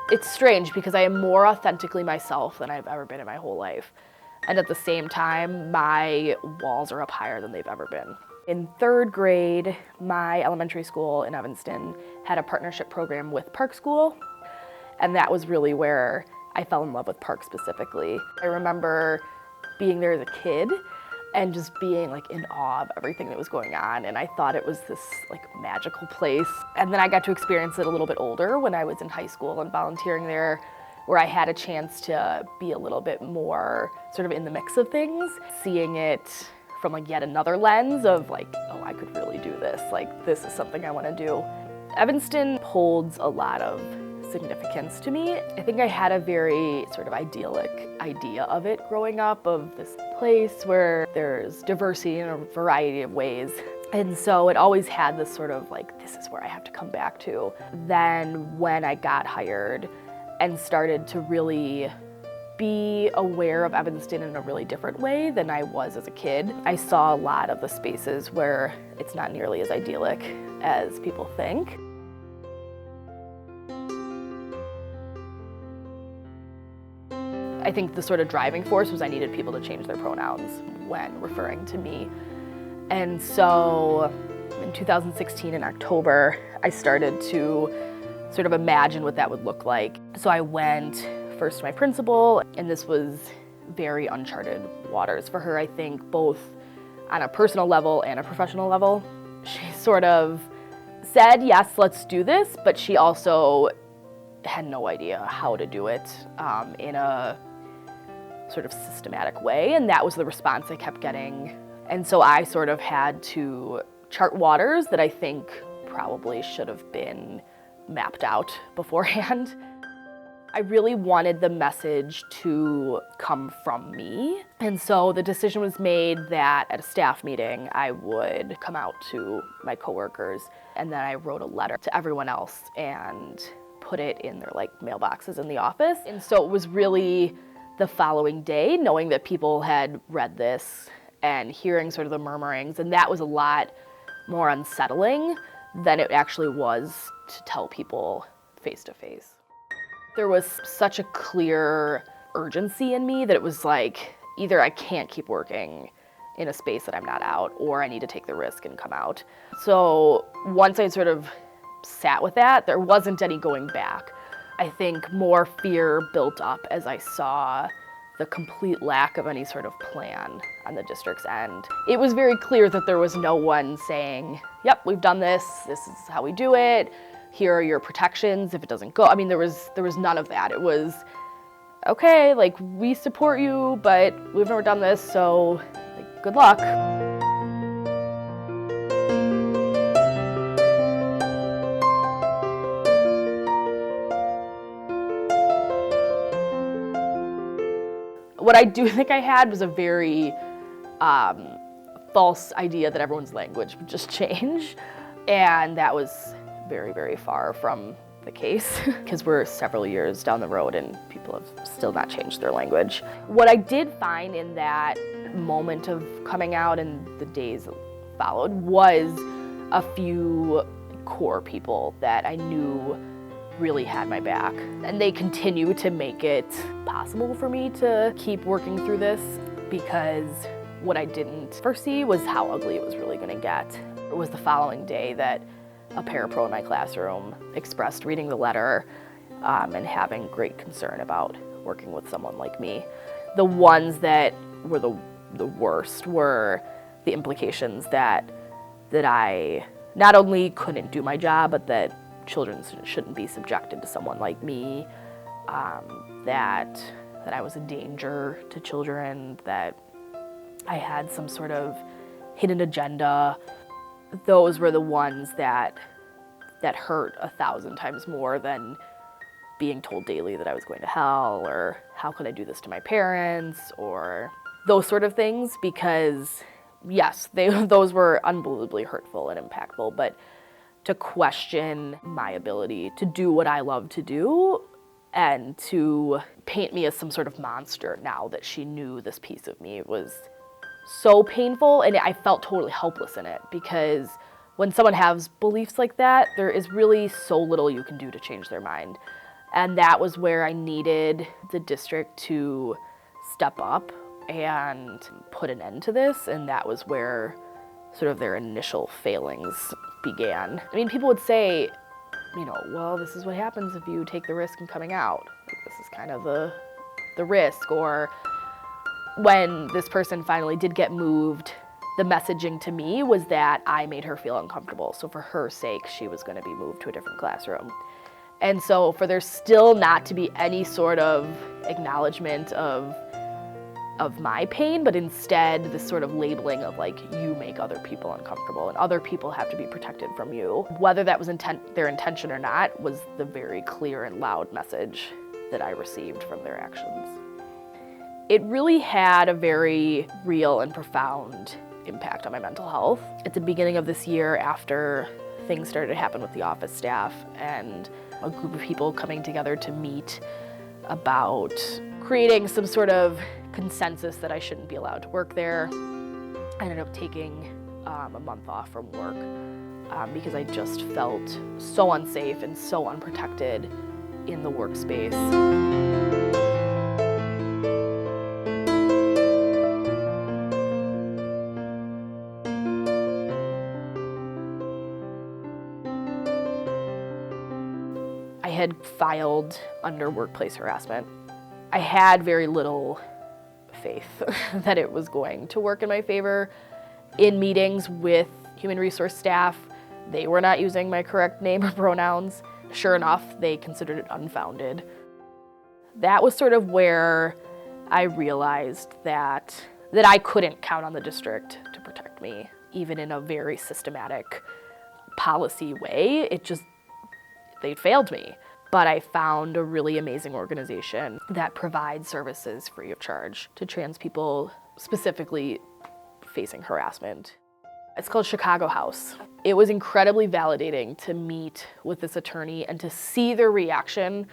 It's strange because I am more authentically myself than I've ever been in my whole life. And at the same time, my walls are up higher than they've ever been. In 3rd grade, my elementary school in Evanston had a partnership program with Park School, and that was really where I fell in love with Park specifically. I remember being there as a kid and just being like in awe of everything that was going on, and I thought it was this like magical place. And then I got to experience it a little bit older when I was in high school and volunteering there, where I had a chance to be a little bit more sort of in the mix of things, seeing it from like yet another lens of like, oh, I could really do this. Like, this is something I want to do. Evanston holds a lot of significance to me. I think I had a very sort of idyllic idea of it growing up, of this place where there's diversity in a variety of ways. And so it always had this sort of like, this is where I have to come back to. Then when I got hired and started to really be aware of Evanston in a really different way than I was as a kid, I saw a lot of the spaces where it's not nearly as idyllic as people think. I think the sort of driving force was I needed people to change their pronouns when referring to me. And so in 2016 in October, I started to sort of imagine what that would look like. So I went first to my principal, and this was very uncharted waters for her, I think, both on a personal level and a professional level. She sort of said, yes, let's do this, but she also had no idea how to do it in a sort of systematic way, and that was the response I kept getting. And so I sort of had to chart waters that I think probably should have been mapped out beforehand. I really wanted the message to come from me, and so the decision was made that at a staff meeting I would come out to my coworkers, and then I wrote a letter to everyone else and put it in their like mailboxes in the office. And so it was really the following day, knowing that people had read this and hearing sort of the murmurings, and that was a lot more unsettling than it actually was to tell people face to face. There was such a clear urgency in me that it was like, either I can't keep working in a space that I'm not out, or I need to take the risk and come out. So once I sort of sat with that, there wasn't any going back. I think more fear built up as I saw the complete lack of any sort of plan on the district's end. It was very clear that there was no one saying, yep, we've done this is how we do it, here are your protections if it doesn't go. I mean, there was none of that. It was, okay, like, we support you, but we've never done this, so like, good luck. What I do think I had was a very false idea that everyone's language would just change, and that was very, very far from the case, because we're several years down the road and people have still not changed their language. What I did find in that moment of coming out and the days that followed was a few core people that I knew really had my back, and they continue to make it possible for me to keep working through this, because what I didn't foresee was how ugly it was really going to get. It was the following day that a parapro in my classroom expressed reading the letter and having great concern about working with someone like me. The ones that were the worst were the implications that I not only couldn't do my job, but that children shouldn't be subjected to someone like me, that I was a danger to children, that I had some sort of hidden agenda. Those were the ones that hurt 1,000 times more than being told daily that I was going to hell, or how could I do this to my parents, or those sort of things, because yes, those were unbelievably hurtful and impactful, but to question my ability to do what I love to do and to paint me as some sort of monster now that she knew this piece of me was so painful, and I felt totally helpless in it, because when someone has beliefs like that, there is really so little you can do to change their mind. And that was where I needed the district to step up and put an end to this, and that was where sort of their initial failings began. I mean, people would say, well, this is what happens if you take the risk in coming out. Like, this is kind of the risk. Or when this person finally did get moved, the messaging to me was that I made her feel uncomfortable. So for her sake, she was going to be moved to a different classroom. And so for there still not to be any sort of acknowledgement of my pain, but instead this sort of labeling of like, you make other people uncomfortable and other people have to be protected from you. Whether that was their intention or not was the very clear and loud message that I received from their actions. It really had a very real and profound impact on my mental health. At the beginning of this year, after things started to happen with the office staff and a group of people coming together to meet about creating some sort of consensus that I shouldn't be allowed to work there, I ended up taking a month off from work because I just felt so unsafe and so unprotected in the workspace. I had filed under workplace harassment. I had very little faith that it was going to work in my favor. In meetings with human resource staff, they were not using my correct name or pronouns. Sure enough, they considered it unfounded. That was sort of where I realized that I couldn't count on the district to protect me, even in a very systematic policy way. They failed me. But I found a really amazing organization that provides services free of charge to trans people specifically facing harassment. It's called Chicago House. It was incredibly validating to meet with this attorney and to see their reaction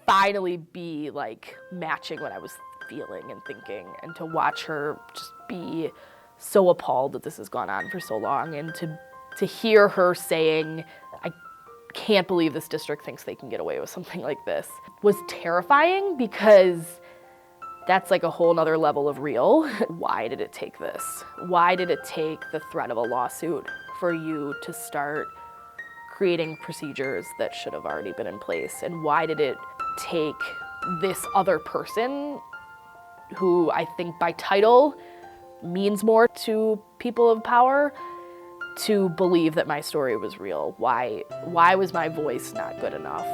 finally be like matching what I was feeling and thinking, and to watch her just be so appalled that this has gone on for so long, and to hear her saying, I can't believe this district thinks they can get away with something like this, was terrifying, because that's like a whole nother level of real. Why did it take this? Why did it take the threat of a lawsuit for you to start creating procedures that should have already been in place? And why did it take this other person, who I think by title means more to people of power, to believe that my story was real? Why was my voice not good enough?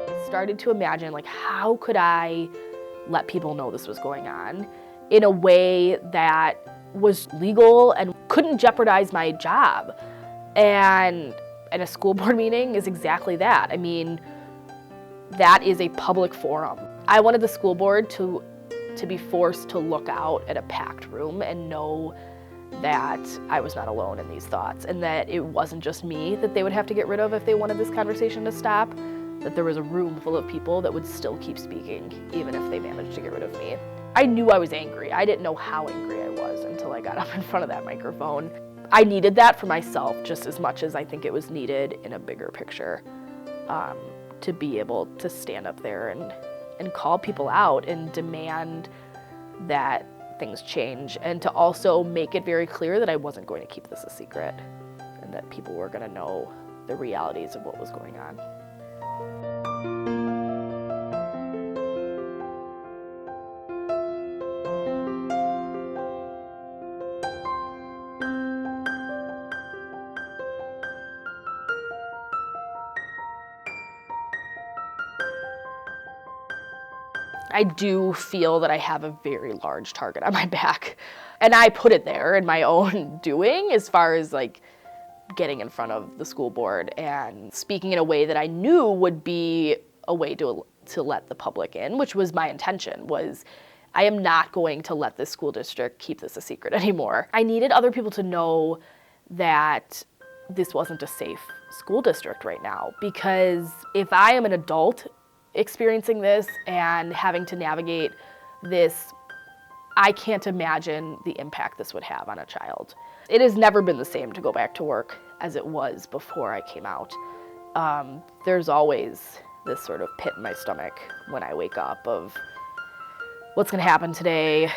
I started to imagine, like, how could I let people know this was going on in a way that was legal and couldn't jeopardize my job? And a school board meeting is exactly that. I mean, that is a public forum. I wanted the school board to be forced to look out at a packed room and know that I was not alone in these thoughts, and that it wasn't just me that they would have to get rid of if they wanted this conversation to stop, that there was a room full of people that would still keep speaking, even if they managed to get rid of me. I knew I was angry. I didn't know how angry I was until I got up in front of that microphone. I needed that for myself just as much as I think it was needed in a bigger picture, to be able to stand up there and call people out and demand that things change, and to also make it very clear that I wasn't going to keep this a secret, and that people were going to know the realities of what was going on. I do feel that I have a very large target on my back, and I put it there in my own doing, as far as like getting in front of the school board and speaking in a way that I knew would be a way to let the public in, which was my intention. Was I am not going to let this school district keep this a secret anymore. I needed other people to know that this wasn't a safe school district right now, because if I am an adult experiencing this and having to navigate this I can't imagine the impact this would have on a child. It has never been the same to go back to work as it was before I came out. There's always this sort of pit in my stomach when I wake up of what's gonna happen today.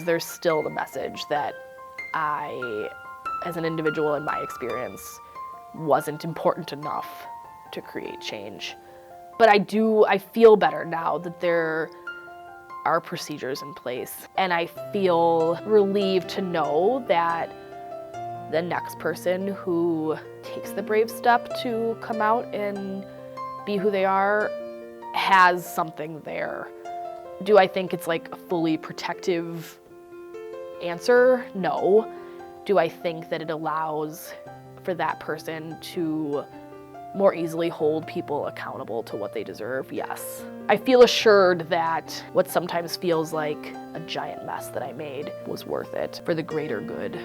There's still the message that I, as an individual in my experience, wasn't important enough to create change. But I feel better now that there are procedures in place, and I feel relieved to know that the next person who takes the brave step to come out and be who they are has something there. Do I think it's like a fully protective answer? No. Do I think that it allows for that person to more easily hold people accountable to what they deserve? Yes. I feel assured that what sometimes feels like a giant mess that I made was worth it for the greater good.